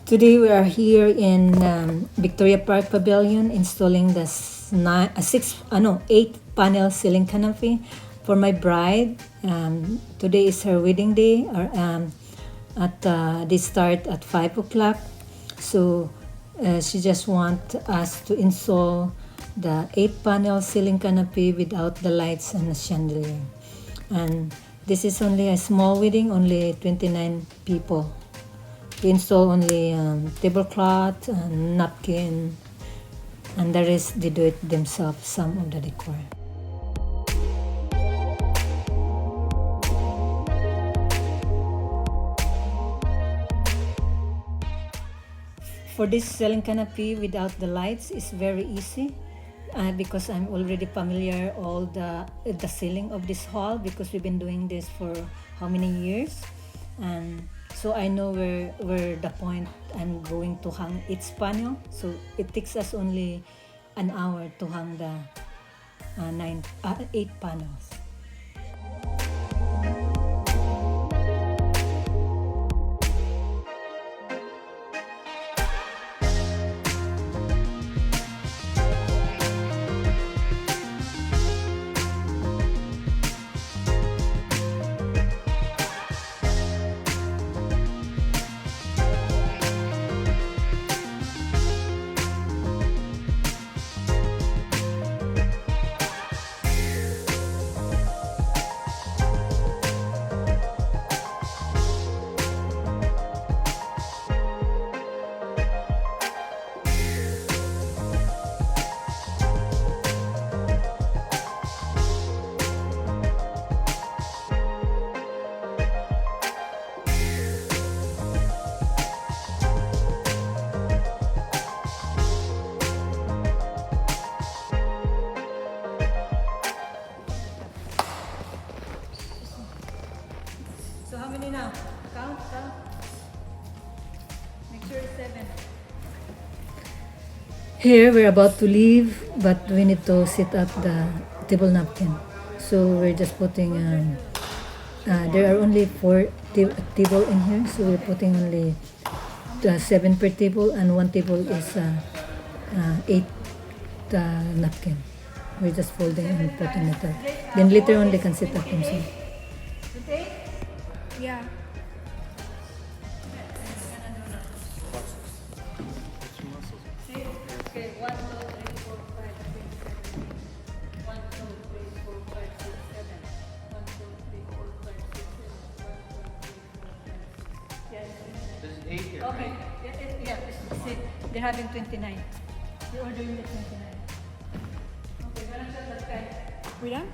Today we are here in Victoria Park Pavilion installing the 8-panel ceiling canopy for my bride. Today is her wedding day. They start at 5 o'clock. So she just want us to install the 8-panel ceiling canopy without the lights and the chandelier. And this is only a small wedding, only 29 people. We install only tablecloth and napkin, and the rest they do it themselves, some of the decor. For this ceiling canopy without the lights is very easy because I'm already familiar all the ceiling of this hall because we've been doing this for how many years, and so I know where the point I'm going to hang each panel. So it takes us only an hour to hang the 8 panels. So how many now? Count. Make sure it's 7. Here we're about to leave, but we need to set up the table napkin. So we're just putting, there are only 4 table in here, so we're putting only 7 per table, and 1 table is 8 napkin. We're just folding and putting it up. Then later on they can set up themselves. Yeah. Okay, 1, 2, 3, 4, 5, 6, 7. 1, 2, 3, 4, 5, 6, 7. 1, 2, 3, 4, 5, 6, 7. 1, 2, 3, 4, 5, 6. Yes. There's 8 here. Okay. Yeah, see, they're having 29. They're ordering the 29. Okay, gonna shut that guy. We done?